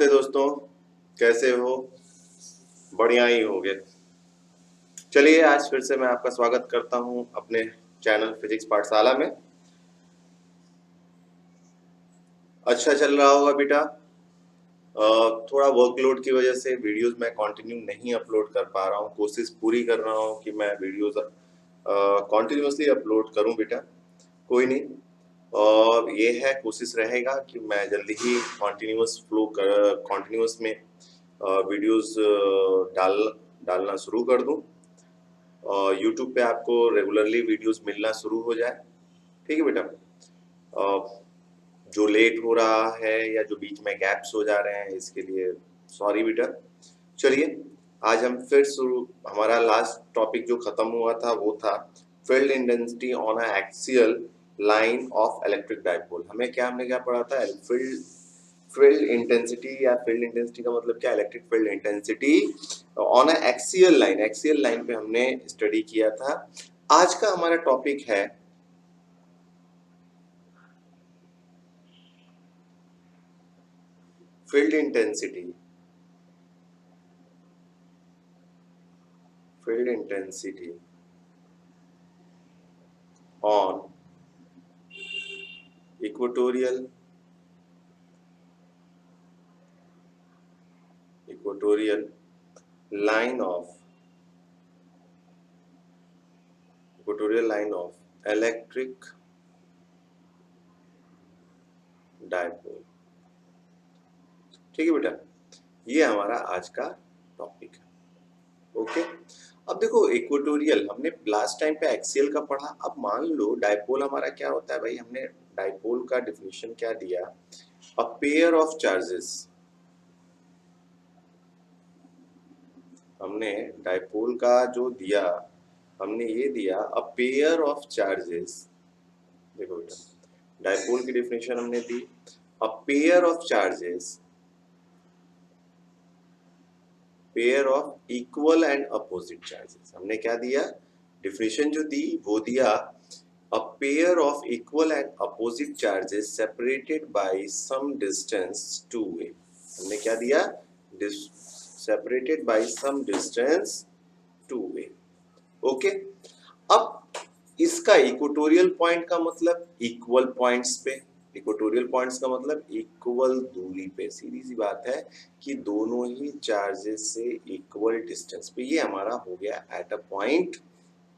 नमस्ते दोस्तों, कैसे हो? बढ़िया ही होगे। चलिए आज फिर से मैं आपका स्वागत करता हूं अपने चैनल फिजिक्स पाठशाला में। अच्छा चल रहा होगा बेटा। थोड़ा वर्कलोड की वजह से वीडियोस मैं कंटिन्यू नहीं अपलोड कर पा रहा हूं। कोशिश पूरी कर रहा हूं कि मैं वीडियोस कंटिन्यूअसली अपलोड करूं बेटा। कोई नहीं, और ये है कोशिश रहेगा कि मैं जल्दी ही कंटिन्यूअस में वीडियोस डालना शुरू कर दूं और यूट्यूब पे आपको रेगुलरली वीडियोस मिलना शुरू हो जाए। ठीक है बेटा। जो लेट हो रहा है या जो बीच में गैप्स हो जा रहे हैं इसके लिए सॉरी बेटा। चलिए आज हम फिर शुरू, हमारा लास्ट टॉपिक जो खत्म हुआ था वो था field intensity on a axial line of electric dipole. हमने क्या पढ़ा था? फील्ड इंटेंसिटी, या फील्ड इंटेंसिटी का मतलब क्या? Electric field intensity on a axial line. Axial line पे हमने स्टडी किया था। आज का हमारा टॉपिक है field intensity on equatorial line of electric dipole। ठीक है बेटा, ये हमारा आज का टॉपिक है। ओके, अब देखो इक्वेटोरियल हमने लास्ट टाइम पे एक्सियल का पढ़ा। अब मान लो डाइपोल हमारा क्या होता है भाई? हमने डाइपोल का डिफिनेशन क्या दिया? A pair of charges. हमने डाइपोल का जो दिया, हमने ये दिया अ पेयर ऑफ चार्जेस। देखो बेटा, डाइपोल की डेफिनेशन हमने दी a pair of charges, pair of equal and opposite charges. हमने क्या दिया? डेफिनेशन जो दी वो दिया a pair of equal and opposite charges separated by some distance two way. हमने क्या दिया? Separated by some distance two way. Okay, अब इसका इक्वेटोरियल पॉइंट का मतलब इक्वल पॉइंट्स पे। इक्वेटोरियल पॉइंट्स का मतलब इक्वल दूरी पे। सीधी सी बात है कि दोनों ही चार्जेस से इक्वल डिस्टेंस पे। ये हमारा हो गया एट अ पॉइंट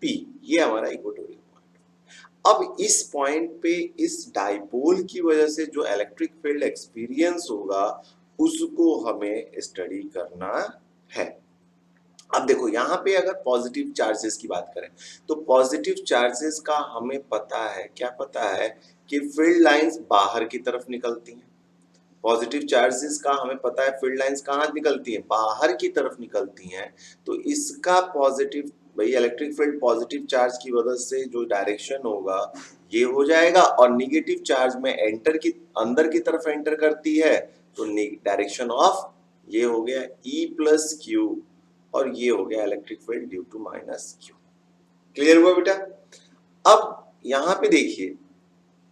P। ये हमारा इक्वेटोरियल पॉइंट। अब इस पॉइंट पे इस डाइपोल की वजह से जो इलेक्ट्रिक फील्ड एक्सपीरियंस होगा उसको हमें स्टडी करना है। अब देखो यहाँ पे अगर पॉजिटिव चार्जेस की बात करें तो पॉजिटिव चार्जेस का हमें पता है, क्या पता है? कि फील्ड लाइंस बाहर की तरफ निकलती हैं। पॉजिटिव चार्जेस का हमें पता है फील्ड लाइंस कहाँ निकलती हैं? बाहर की तरफ निकलती हैं। तो इसका पॉजिटिव, भाई इलेक्ट्रिक फील्ड पॉजिटिव चार्ज की वजह से जो डायरेक्शन होगा ये हो जाएगा, और निगेटिव चार्ज में अंदर की तरफ एंटर करती है तो डायरेक्शन ऑफ ये हो गया E प्लस क्यू, और ये हो गया electric field due to minus Q. Clear हुआ बेटा? अब यहाँ पे देखिए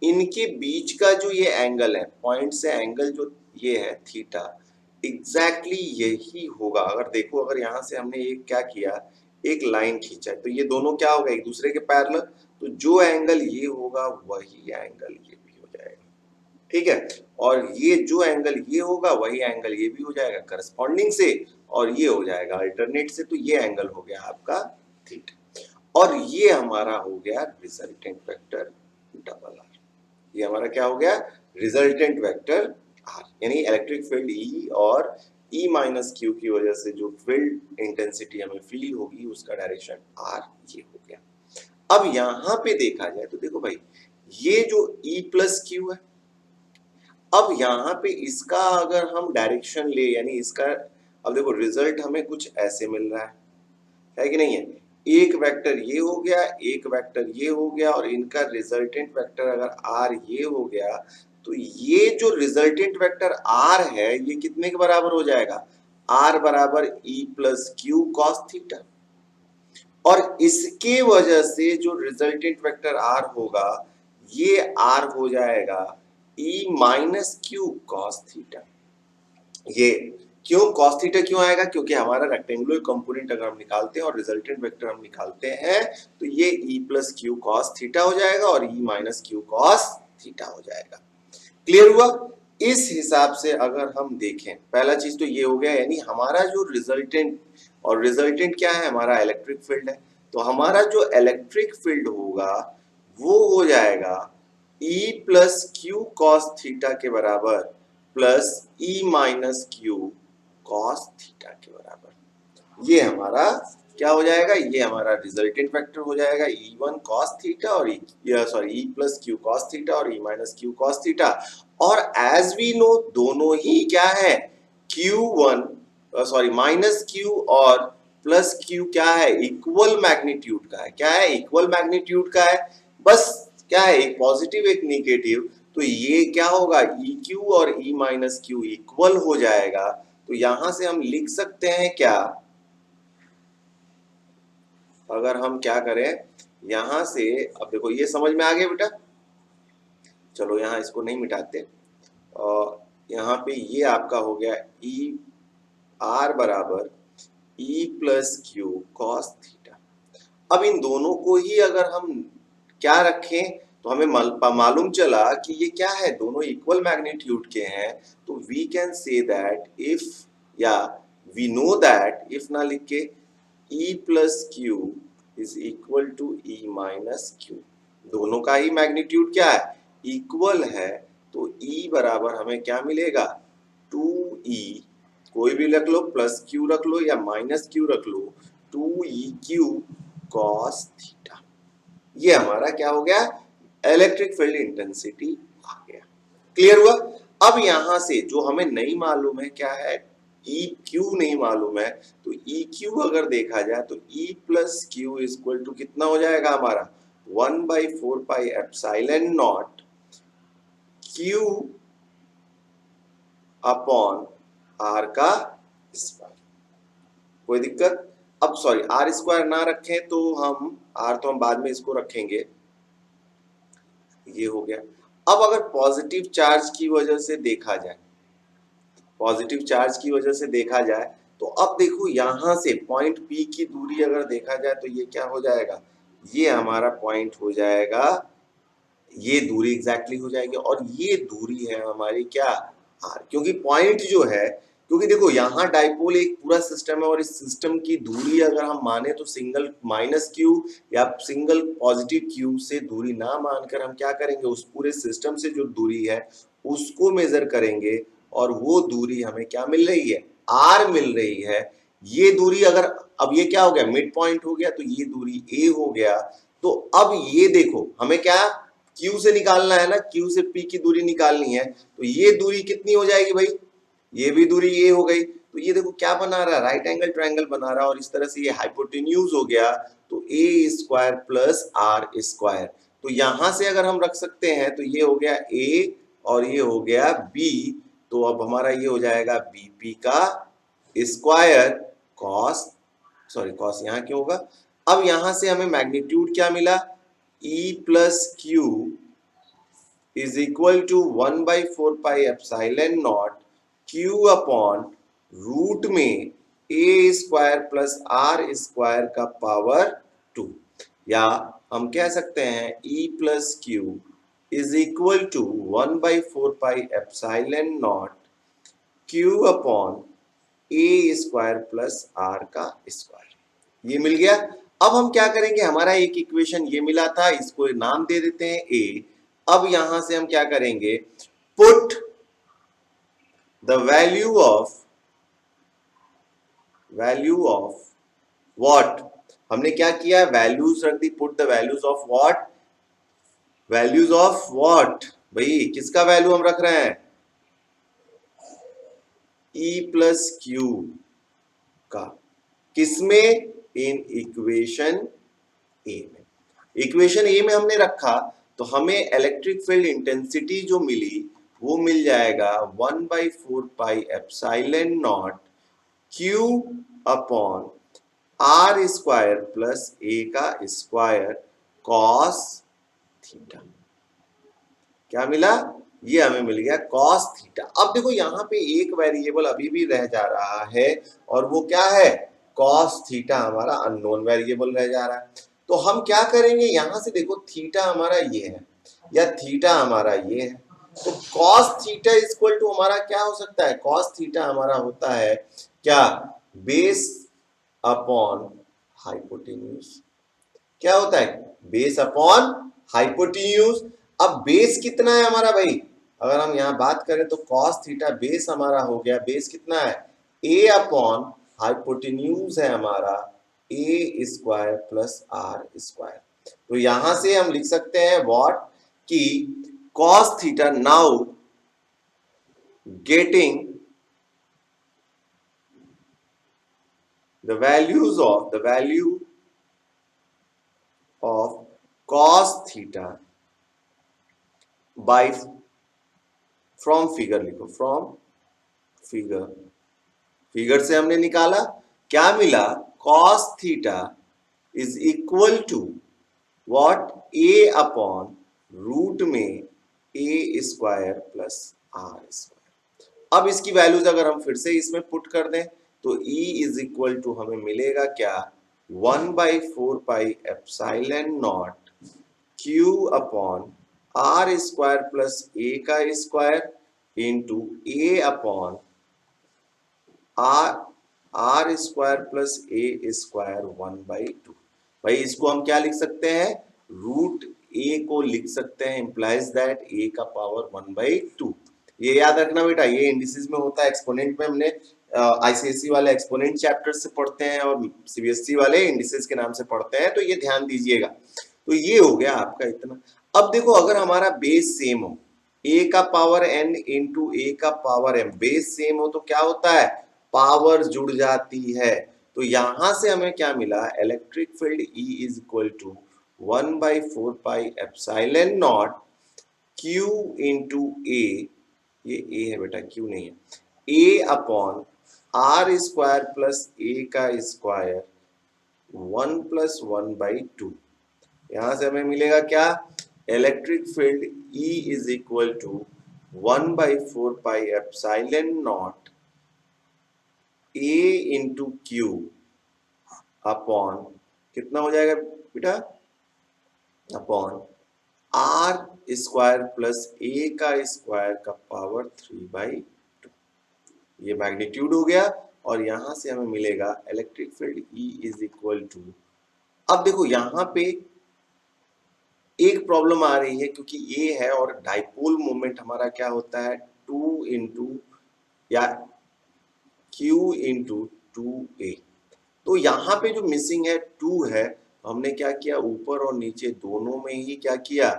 इनके बीच का जो ये एंगल है, पॉइंट से एंगल जो ये है थीटा, एग्जैक्टली यही होगा। अगर देखो, अगर यहाँ से हमने ये क्या किया, एक लाइन खींचा है तो ये दोनों क्या होगा? एक दूसरे के पैरेलल। तो जो एंगल ये होगा वही एंगल ये भी हो जाएगा। ठीक है, और ये जो एंगल ये होगा वही एंगल ये भी हो जाएगा करस्पॉन्डिंग से, और ये हो जाएगा अल्टरनेट से। तो ये एंगल हो गया आपका थीटा, और ये हमारा हो गया रिजल्टेंट वेक्टर डबल आर। ये हमारा क्या हो गया? Resultant vector R. यानी इलेक्ट्रिक फील्ड ई और ई माइनस क्यू की वजह से जो फील्ड इंटेंसिटी हमें फील होगी उसका डायरेक्शन आर ये हो गया। अब यहां पे देखा जाए तो देखो भाई, ये जो ई प्लस क्यू है, अब यहाँ पे इसका अगर हम डायरेक्शन ले, यानी इसका, अब देखो रिजल्ट हमें कुछ ऐसे मिल रहा है कि नहीं है? एक वेक्टर ये हो गया, एक वेक्टर ये हो गया, और इनका रिजल्टेंट वेक्टर अगर आर ये हो गया, तो ये जो रिजल्टेंट वेक्टर आर है ये कितने के बराबर हो जाएगा? आर बराबर ई प्लस क्यू कॉस थीटा। और इसके वजह से जो रिजल्टेंट वेक्टर आर होगा ये आर हो जाएगा E minus Q cos theta. ये क्यों cos थीटा क्यों आएगा, क्योंकि हमारा रेक्टेंगुलर कंपोनेंट अगर हम निकालते हैं और रिजल्टेंट वेक्टर हम निकालते हैं तो ये e plus Q cos theta हो जाएगा और e minus Q cos theta हो जाएगा। क्लियर हुआ? इस हिसाब से अगर हम देखें, पहला चीज तो ये हो गया, यानी हमारा जो रिजल्टेंट, और रिजल्टेंट क्या है, हमारा इलेक्ट्रिक फील्ड है, तो हमारा जो इलेक्ट्रिक फील्ड होगा वो हो जाएगा E plus Q cos theta के बराबर plus E minus Q cos theta के बराबर। ये हमारा क्या हो जाएगा, ये हमारा रिजल्टेंट वेक्टर हो जाएगा E1 cos थीटा और E plus Q cos theta और E minus Q cos theta. और एज वी नो दोनों ही क्या है, माइनस क्यू और प्लस क्यू क्या है, इक्वल मैग्नीट्यूड का है। क्या है, इक्वल मैग्नीट्यूड का है। बस क्या है, एक पॉजिटिव एक नेगेटिव, तो ये क्या होगा, ई क्यू और ई माइनस क्यू इक्वल हो जाएगा। तो यहां से हम लिख सकते हैं क्या, अगर हम क्या करें यहां से, अब देखो ये समझ में आ गया बेटा, चलो यहाँ इसको नहीं मिटाते, और यहाँ पे ये आपका हो गया ई आर बराबर ई प्लस क्यू कॉस थीटा। अब इन दोनों को ही अगर हम क्या रखें तो हमें मालूम चला कि ये क्या है, दोनों इक्वल मैग्नीट्यूड के हैं। तो we can say that if, या वी नो दैट, इफ ना लिख के E plus Q is equal to E minus Q, दोनों का ही मैग्नीट्यूड क्या है, इक्वल है। तो E बराबर हमें क्या मिलेगा, 2E, कोई भी रख लो, प्लस क्यू रख लो या माइनस क्यू रख लो, 2EQ cos थीटा। ये हमारा क्या हो गया, इलेक्ट्रिक फील्ड इंटेंसिटी आ गया। क्लियर हुआ? अब यहां से जो हमें नहीं मालूम है क्या है, ई क्यू नहीं मालूम है, तो ई क्यू अगर देखा जाए तो E plus Q equal to कितना हो जाएगा हमारा, 1/4 pi epsilon naught Q upon R का स्क्वायर। कोई दिक्कत? अब सॉरी, आर स्क्वायर ना रखें तो हम, आर तो हम बाद में इसको रखेंगे, ये हो गया। अब अगर पॉजिटिव चार्ज की वजह से देखा जाए, पॉजिटिव चार्ज की वजह से देखा जाए, तो अब देखो यहां से पॉइंट पी की दूरी अगर देखा जाए तो ये क्या हो जाएगा, ये हमारा पॉइंट हो जाएगा, ये दूरी एग्जैक्टली हो जाएगी, और ये दूरी है हमारी क्या, आर। क्योंकि पॉइंट जो है, क्योंकि देखो यहाँ डाइपोल एक पूरा सिस्टम है और इस सिस्टम की दूरी अगर हम माने तो सिंगल माइनस क्यू या सिंगल पॉजिटिव क्यू से दूरी ना मानकर हम क्या करेंगे, उस पूरे सिस्टम से जो दूरी है उसको मेजर करेंगे, और वो दूरी हमें क्या मिल रही है, आर मिल रही है। ये दूरी अगर, अब ये क्या हो गया, मिड पॉइंट हो गया, तो ये दूरी ए हो गया। तो अब ये देखो हमें क्या, Q से निकालना है ना, Q से P की दूरी निकालनी है, तो ये दूरी कितनी हो जाएगी भाई, ये भी दूरी ये हो गई। तो ये देखो क्या बना रहा है, राइट एंगल ट्रायंगल बना रहा है, और इस तरह से ये हाइपोटेन्यूज हो गया, तो ए स्क्वायर प्लस आर स्क्वायर। तो यहां से अगर हम रख सकते हैं तो ये हो गया ए और ये हो गया बी, तो अब हमारा ये हो जाएगा बीपी का स्क्वायर कॉस, सॉरी कॉस यहाँ क्यों होगा, अब यहां से हमें मैग्नीट्यूड क्या मिला, E plus Q is equal to 1/4 pi epsilon naught Q upon root में a square plus R square का पावर 2, या हम कह सकते हैं E plus Q is equal to 1/4 pi epsilon naught Q upon a square plus R का square. ये मिल गया। अब हम क्या करेंगे, हमारा एक इक्वेशन ये मिला था, इसको नाम दे देते हैं ए। अब यहां से हम क्या करेंगे, put the value of what, हमने क्या किया, वैल्यूज रख दी, put the values of what, values of what भाई, किसका वैल्यू हम रख रहे हैं, E प्लस क्यू का, किसमें, इन इक्वेशन ए में। इक्वेशन ए में हमने रखा तो हमें इलेक्ट्रिक फील्ड इंटेंसिटी जो मिली वो मिल जाएगा 1/4 pi epsilon naught Q upon R square plus A का स्क्वायर कॉस थीटा। क्या मिला, ये हमें मिल गया cos थीटा। अब देखो यहाँ पे एक वेरिएबल अभी भी रह जा रहा है और वो क्या है, cos थीटा हमारा अननोन वेरिएबल रह जा रहा है। तो हम क्या करेंगे, यहाँ से देखो थीटा हमारा ये है या थीटा हमारा ये है, तो cos थीटा इक्वल टू हमारा क्या हो सकता है, cos थीटा हमारा होता है क्या, बेस अपॉन हाइपोटेन्यूज। क्या होता है, बेस अपॉन हाइपोटेन्यूज। अब बेस कितना है हमारा भाई, अगर हम यहाँ बात करें तो cos थीटा बेस हमारा हो गया, बेस कितना है, a अपॉन हाइपोटेन्यूज है हमारा a square plus R square. तो यहां से हम लिख सकते हैं व्हाट, कि cos theta now getting the value of cos theta by from figure लिखो, फ्रॉम फिगर, फिगर से हमने निकाला क्या मिला, cos थीटा is equal to what, a upon root में a square plus R square. अब इसकी वैल्यूज अगर हम फिर से इसमें पुट कर दें तो E इज इक्वल टू हमें मिलेगा क्या, 1/4 pi epsilon naught Q upon R square plus A का square into A upon R square plus A square 1/2। भाई इसको हम क्या लिख सकते हैं, रूट ए को लिख सकते हैं, इंप्लाइज दैट ए का पावर 1/2। ये याद रखना बेटा, ये इंडिसेस में होता है, एक्सपोनेंट में हमने आईसीएसई वाले एक्सपोनेंट चैप्टर से पढ़ते हैं और सीबीएसई वाले इंडिसेस के नाम से पढ़ते हैं, तो ये ध्यान दीजिएगा। तो ये हो गया आपका इतना। अब देखो अगर हमारा बेस सेम हो, a का पावर n इंटू ए का पावर m, बेस सेम हो तो क्या होता है, पावर जुड़ जाती है। तो यहां से हमें क्या मिला, electric field E is equal to 1/4 pi epsilon naught Q into A, ये A है बेटा, Q नहीं है, A upon R square plus A का स्क्वायर 1+1/2। यहां से हमें मिलेगा क्या, electric field E is equal to 1/4 pi epsilon naught A into Q upon कितना हो जाएगा बेटा, upon R square plus A का स्क्वायर का पावर 3/2। ये मैग्नीट्यूड हो गया और यहां से हमें मिलेगा electric field E is equal to, अब देखो यहां पे एक प्रॉब्लम आ रही है क्योंकि ये है और डाइपोल मोमेंट हमारा क्या होता है, 2 इंटू या Q इंटू 2a। तो यहाँ पे जो मिसिंग है 2 है, तो हमने क्या किया, ऊपर और नीचे दोनों में ही क्या किया,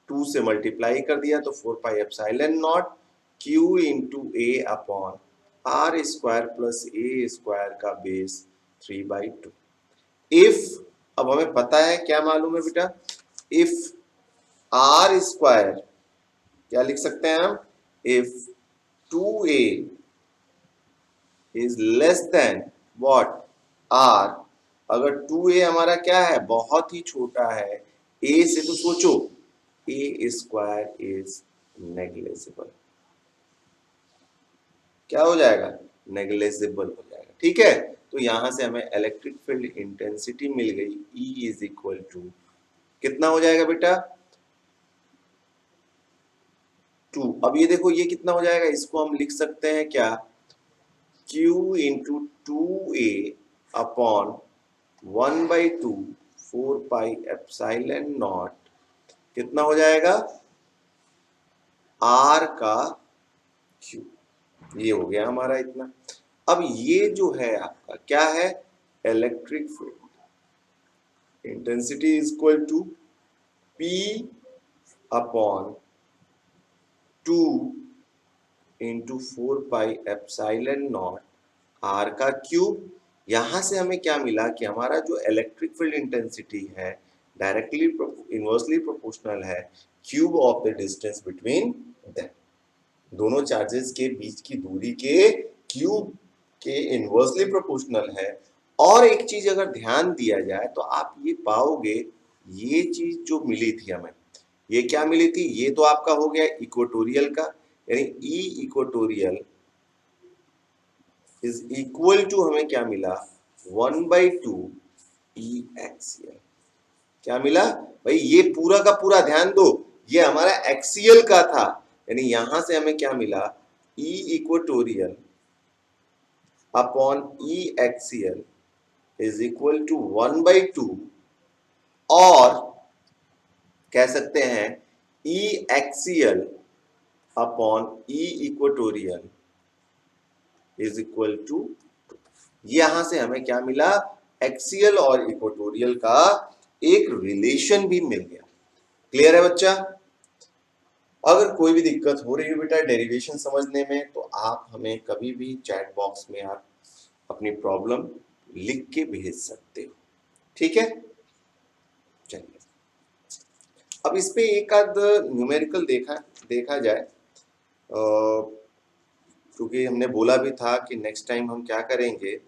2 से मल्टीप्लाई कर दिया, तो 4 pi epsilon naught Q into a upon R square plus A square का बेस 3/2। इफ, अब हमें पता है क्या मालूम है बेटा, इफ आर स्क्वायर, क्या लिख सकते हैं हम, if 2a is less than what, R, अगर 2a हमारा क्या है, बहुत ही छोटा है a से, तो सोचो a स्क्वायर इज नेग्लिजिबल, क्या हो जाएगा, नेग्लिजिबल हो जाएगा। ठीक है, तो यहां से हमें इलेक्ट्रिक फील्ड इंटेंसिटी मिल गई, E इज इक्वल टू कितना हो जाएगा बेटा, 2। अब ये देखो ये कितना हो जाएगा, इसको हम लिख सकते हैं क्या, Q into 2a upon 1/2 4 pi epsilon not, कितना हो जाएगा, R का Q। ये हो गया हमारा इतना। अब ये जो है आपका क्या है, electric field intensity is equal to P upon 2 into 4 pi epsilon naught R का क्यूब। यहां से हमें क्या मिला कि हमारा जो इलेक्ट्रिक फील्ड इंटेंसिटी है डायरेक्टली इनवर्सली प्रोपोर्शनल है cube of the distance between them, दोनों चार्जेस के बीच की दूरी के क्यूब के इनवर्सली प्रोपोर्शनल है। और एक चीज अगर ध्यान दिया जाए तो आप ये पाओगे, ये चीज जो मिली थी हमें, ये क्या मिली थी, ये तो आपका हो गया इक्वेटोरियल का, यानी ई इक्वेटोरियल इज इक्वल टू हमें क्या मिला 1/2 ई एक्सियल। क्या मिला भाई, ये पूरा का पूरा ध्यान दो, ये हमारा एक्सियल का था, यानी यहां से हमें क्या मिला E equatorial upon E axial is equal to 1/2, और कह सकते हैं E axial upon E equatorial is equal to, यहां से हमें क्या मिला, एक्सियल और इक्वेटोरियल का एक रिलेशन भी मिल गया। क्लियर है बच्चा? अगर कोई भी दिक्कत हो रही है बेटा डेरिवेशन समझने में, तो आप हमें कभी भी चैट बॉक्स में आप अपनी प्रॉब्लम लिख के भेज सकते हो, ठीक है? चलिए अब इस पे एक आध न्यूमेरिकल देखा जाए, क्योंकि हमने बोला भी था कि नेक्स्ट टाइम हम क्या करेंगे,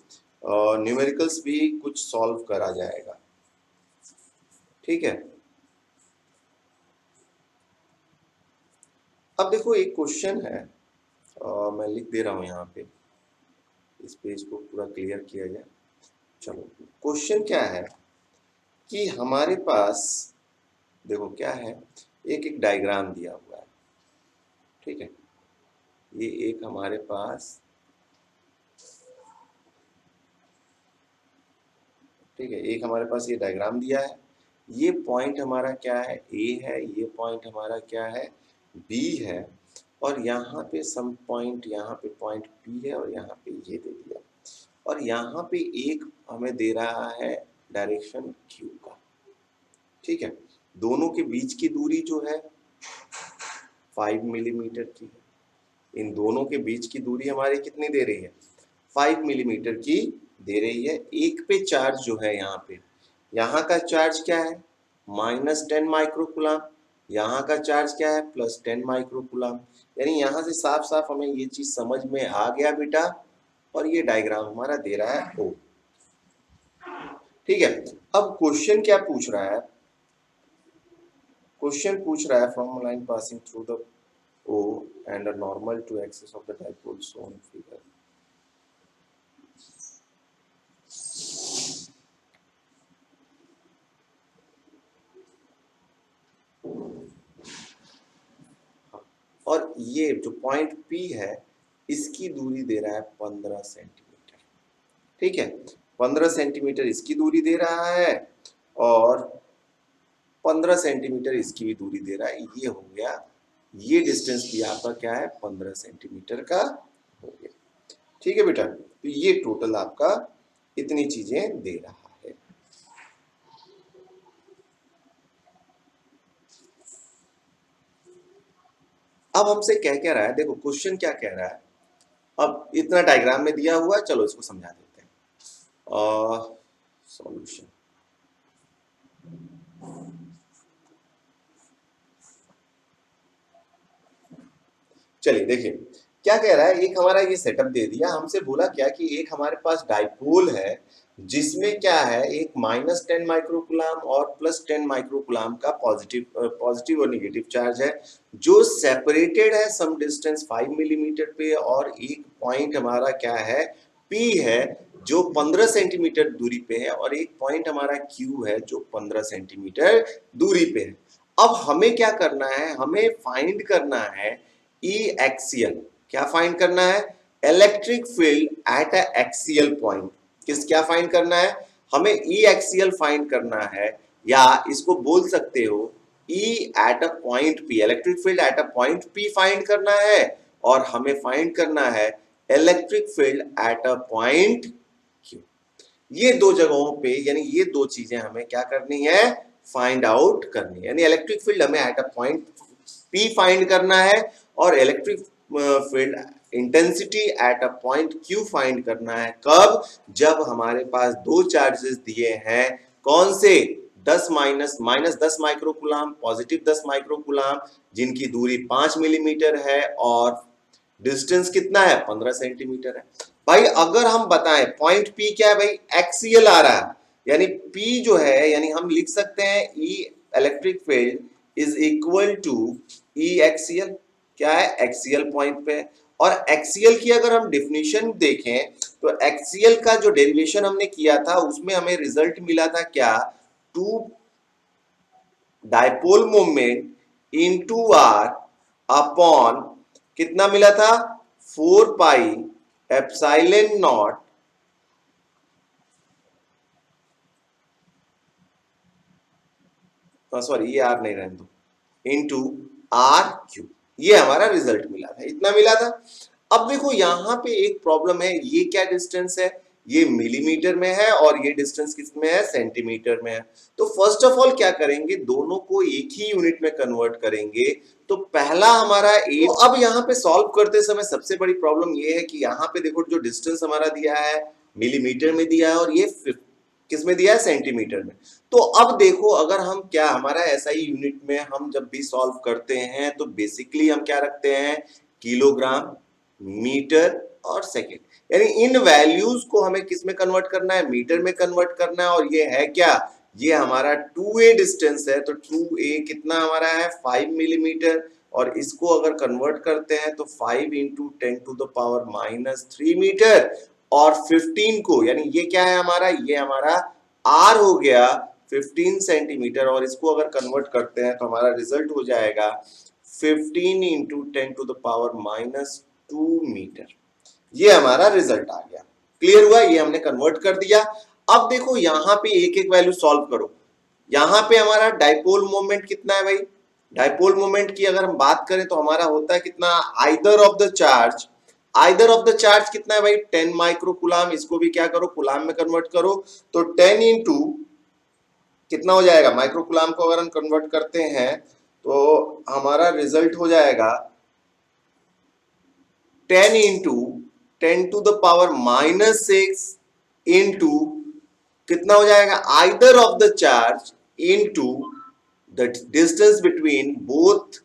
न्यूमेरिकल्स भी कुछ सॉल्व करा जाएगा, ठीक है? अब देखो एक क्वेश्चन है, मैं लिख दे रहा हूं यहाँ पे, इस पेज को पूरा क्लियर किया जाए। चलो क्वेश्चन क्या है कि हमारे पास देखो क्या है, एक डायग्राम दिया हुआ है, ठीक है? ये एक हमारे पास, ठीक है, एक हमारे पास ये डायग्राम दिया है, ये पॉइंट हमारा क्या है ए है, ये पॉइंट हमारा क्या है बी है, और यहाँ पे सम पॉइंट, यहाँ पे पॉइंट पी है, और यहाँ पे ये दे दिया, और यहाँ पे एक हमें दे रहा है डायरेक्शन क्यू का, ठीक है? दोनों के बीच की दूरी जो है 5 मिलीमीटर की है, इन दोनों के बीच की दूरी हमारी कितनी दे रही है 5 मिलीमीटर की दे रही है। एक पे चार्ज जो है यहाँ पे, यहाँ का चार्ज क्या है -10 माइक्रोकुलाम, यहाँ का चार्ज क्या है +10 माइक्रोकुलाम, यानी यहाँ से साफ साफ हमें ये चीज समझ में आ गया बेटा, और ये डायग्राम हमारा दे रहा है ओ, ठीक है? अब क्वेश्चन क्या पूछ रहा है, क्वेश्चन पूछ रहा है from line passing through the O and a normal to axis of the dipole shown figure. और ये जो पॉइंट P है इसकी दूरी दे रहा है 15 सेंटीमीटर, ठीक है? 15 सेंटीमीटर इसकी दूरी दे रहा है, और 15 सेंटीमीटर इसकी भी दूरी दे रहा है, ये हो गया, ये डिस्टेंस भी आपका क्या है 15 सेंटीमीटर का हो गया, ठीक है बेटा? तो ये टोटल आपका इतनी चीजें दे रहा है। अब हमसे क्या रहा है, देखो क्वेश्चन क्या कह रहा है, अब इतना डायग्राम में दिया हुआ है, चलो इसको समझा देते हैं। सॉल्यूशन, चलिए देखिए क्या कह रहा है, एक हमारा ये सेटअप दे दिया, हमसे बोला क्या कि एक हमारे पास डाइपोल है जिसमें क्या है एक -10 माइक्रोकुलाम और +10 माइक्रोकुलाम का पॉजिटिव और नेगेटिव चार्ज है, जो सेपरेटेड है सम डिस्टेंस 5 मिलीमीटर पे, और एक पॉइंट हमारा क्या है P है जो 15 सेंटीमीटर दूरी पे है, और एक पॉइंट हमारा Q है जो 15 सेंटीमीटर दूरी पे है। अब हमें क्या करना है, हमें फाइंड करना है ई एक्सियल, क्या फाइंड करना है, electric field at a axial point. किस क्या फाइंड करना है, हमें ई एक्सियल फाइंड करना है, या इसको बोल सकते हो E at a point P, electric field at a point P find करना है, और हमें फाइंड करना है electric field at a point Q. ये दो जगहों पे, यानी ये दो चीजें हमें क्या करनी है, फाइंड आउट करनी है, यानी इलेक्ट्रिक फील्ड हमें eight a point P find करना है, और electric field intensity at a point Q find करना है। कब, जब हमारे पास दो चार्जेस दिए हैं, कौन से, 10 -10 माइक्रोकुलाम, +10 माइक्रोकुलाम, जिनकी दूरी 5 मिलीमीटर है, और डिस्टेंस कितना है 15 सेंटीमीटर है। भाई अगर हम बताएं पॉइंट P क्या है भाई, एक्सियल आ रहा है, यानी P जो है, यानी हम लिख सकते हैं E electric field is equal to E axial. क्या है? एक्सीएल पॉइंट पे। और एक्सीएल की अगर हम डिफिनीशन देखें तो एक्सीएल का जो डेरिवेशन हमने किया था उसमें हमें रिजल्ट मिला था क्या? Two dipole moment into R upon कितना मिला था? 4 पाई एप्सिलॉन नॉट सॉरी ये आर नहीं रहने दो, इनटू आर क्यूब। ये हमारा रिजल्ट मिला था, इतना मिला था। अब देखो यहाँ पे एक प्रॉब्लम है, ये क्या डिस्टेंस है? ये मिलीमीटर में है और ये डिस्टेंस किस में है? सेंटीमीटर में है। तो फर्स्ट ऑफ ऑल क्या करेंगे, दोनों को एक ही यूनिट में कन्वर्ट करेंगे। तो पहला हमारा ए। तो अब यहाँ पे सॉल्व करते समय सबसे बड़ी प्रॉब्लम ये है कि यहाँ पे देखो जो डिस्टेंस हमारा दिया है मिलीमीटर में दिया है और ये किस में दिया है? सेंटीमीटर में। तो अब देखो अगर हम क्या हमारा एसआई यूनिट में हम जब भी सॉल्व करते हैं तो बेसिकली हम क्या रखते हैं? किलोग्राम, मीटर और सेकेंड। यानी इन वैल्यूज को हमें किस में कन्वर्ट करना है? मीटर में कन्वर्ट करना है। और ये है क्या? ये हमारा 2a डिस्टेंस है। तो 2a कितना हमारा है? 5 मिलीमीटर। और इसको अगर कन्वर्ट करते हैं तो 5 इंटू 10⁻³ मीटर। और 15 को यानी ये क्या है हमारा? ये हमारा r हो गया 15 सेंटीमीटर। और इसको अगर कन्वर्ट करते हैं तो हमारा रिजल्ट हो जाएगा 15 इंटू 10⁻² मीटर। ये हमारा रिजल्ट आ गया। क्लियर हुआ? ये हमने कन्वर्ट कर दिया। अब देखो यहाँ पे एक एक वैल्यू सॉल्व करो। यहाँ पे हमारा डाइपोल मोमेंट कितना है भाई? डाइपोल मोमेंट की अगर हम बात करें तो हमारा होता है कितना? Either of the charge. Either of the charge कितना है भाई? 10 माइक्रो कूलाम। इसको भी क्या करो? कूलाम में कन्वर्ट करो। तो 10 इंटू कितना हो जाएगा? माइक्रो कूलाम को अगर हम कन्वर्ट करते हैं तो हमारा रिजल्ट हो जाएगा 10 इंटू 10⁻⁻6 इंटू कितना हो जाएगा? Either of the charge into the distance between both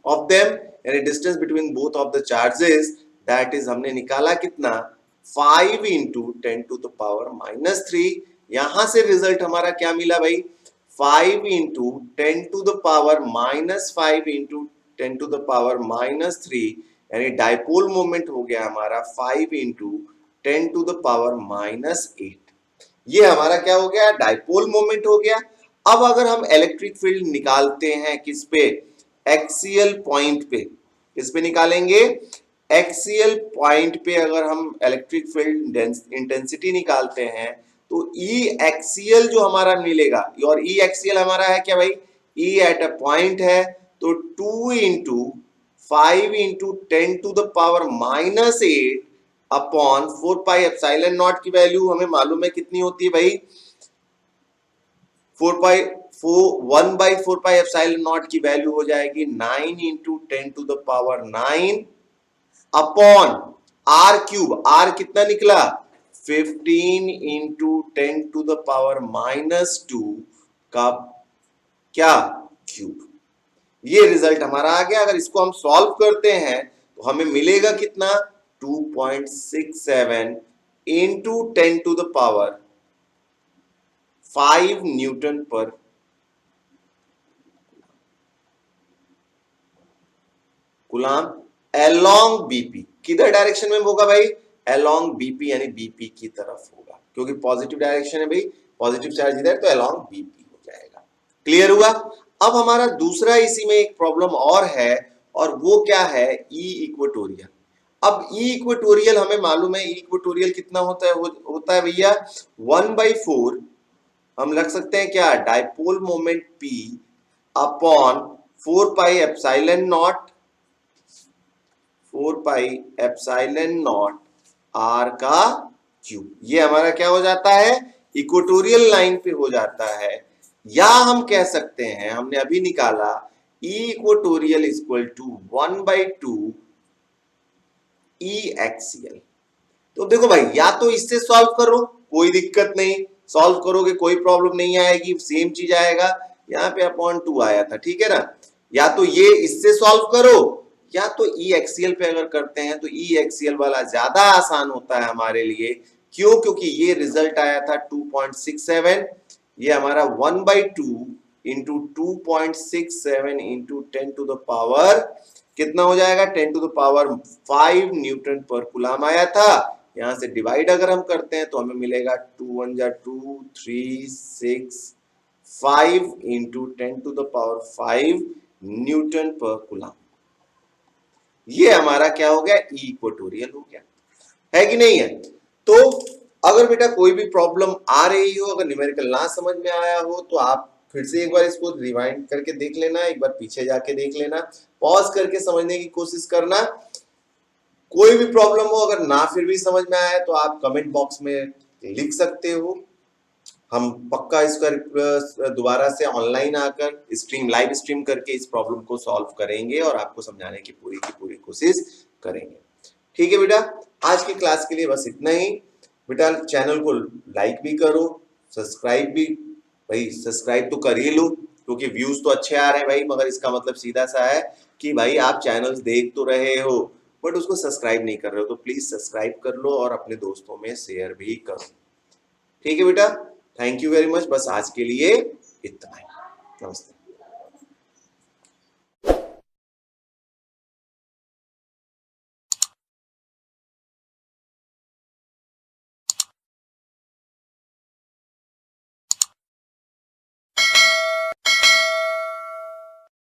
of them. यानी distance between both of the charges, that is हमने निकाला कितना? 5 इंटू 10⁻⁻3। यहां से रिजल्ट हमारा क्या मिला भाई? 5 इंटू 10⁻⁻5 इंटू 10⁻⁻3। यानी डाइपोल मोमेंट हो गया हमारा 5 इंटू 10⁻⁻8। ये हमारा क्या हो गया? डाइपोल मोमेंट हो गया। अब अगर हम इलेक्ट्रिक फील्ड निकालते हैं किस पे? एक्सियल पॉइंट पे। किस पे निकालेंगे? एक्सियल पॉइंट पे अगर हम इलेक्ट्रिक फील्ड इंटेंसिटी निकालते हैं तो ई एक्सियल जो हमारा मिलेगा, और ई एक्सियल हमारा है क्या भाई? ई एट अ पॉइंट है। तो 2 into 5 into 10⁻⁻8 upon 4 pi epsilon naught की वैल्यू हमें मालूम है कितनी होती है भाई? 1/4 पाई एप्सिलॉन नॉट की वैल्यू हो जाएगी 9 into 10⁹ upon R cube. R कितना निकला? 15 इंटू 10⁻⁻2 का क्या? क्यूब। ये रिजल्ट हमारा आ गया। अगर इसको हम सॉल्व करते हैं तो हमें मिलेगा कितना? 2.67 इंटू 10⁵ न्यूटन पर कूलाम अलोंग बीपी। किधर डायरेक्शन में होगा भाई? अलोंग बीपी, यानी बीपी की तरफ होगा, क्योंकि पॉजिटिव डायरेक्शन है भाई, पॉजिटिव चार्ज इधर, तो अलोंग बीपी हो जाएगा। क्लियर हुआ? अब हमारा दूसरा इसी में एक प्रॉब्लम और है, और वो क्या है? ई इक्वेटोरियल। अब ई इक्वेटोरियल हमें मालूम है, ई इक्वेटोरियल कितना होता है? होता है भैया 1/4। हम लग सकते हैं क्या? Dipole moment P upon 4 pi epsilon not, 4 pi epsilon naught r का क्यूब। ये हमारा क्या हो जाता है? इक्वेटोरियल लाइन पे हो जाता है। या हम कह सकते हैं, हमने अभी निकाला, E equatorial equal to 1/2 E axial. तो देखो भाई, या तो इससे सॉल्व करो, कोई दिक्कत नहीं, सॉल्व करोगे कोई प्रॉब्लम नहीं आएगी, सेम चीज आएगा। यहाँ पे अपॉन 2 आया था, ठीक है ना? या तो ये इससे सॉल्व करो, या तो ई एक्सियल पे अगर करते हैं तो ई एक्सियल वाला ज्यादा आसान होता है हमारे लिए। क्यों? क्योंकि ये रिजल्ट आया था 2.67, ये हमारा 1/2 into 2.67 into 10 to the power कितना हो जाएगा, 10 to the power 5 newton per coulomb आया था। यहां से डिवाइड अगर हम करते हैं तो हमें मिलेगा 2 1 जा 2 3 6 5 into 10 to the power 5 newton per coulomb. ये हमारा क्या हो गया, इक्वेटोरियल हो गया, है कि नहीं है। तो अगर बेटा कोई भी प्रॉब्लम आ रही हो, अगर न्यूमेरिकल ना समझ में आया हो तो आप फिर से एक बार इसको रिवाइंड करके देख लेना, एक बार पीछे जाके देख लेना, पॉज करके समझने की कोशिश करना। कोई भी प्रॉब्लम हो अगर ना फिर भी समझ में आया तो आप कमेंट बॉक्स में लिख सकते हो। हम पक्का इसका दोबारा से ऑनलाइन आकर लाइव स्ट्रीम करके इस प्रॉब्लम को सॉल्व करेंगे और आपको समझाने की पूरी कोशिश करेंगे। ठीक है बेटा, आज की क्लास के लिए बस इतना ही। बेटा चैनल को लाइक भी करो, सब्सक्राइब भी, भाई सब्सक्राइब तो कर ही लो क्योंकि व्यूज तो अच्छे आ रहे हैं भाई, मगर इसका मतलब सीधा सा है कि भाई आप चैनल्स देख तो रहे हो बट उसको सब्सक्राइब नहीं कर रहे हो, तो प्लीज सब्सक्राइब कर लो और अपने दोस्तों में शेयर भी करो। ठीक है बेटा, थैंक यू वेरी मच, बस आज के लिए इतना ही। नमस्ते।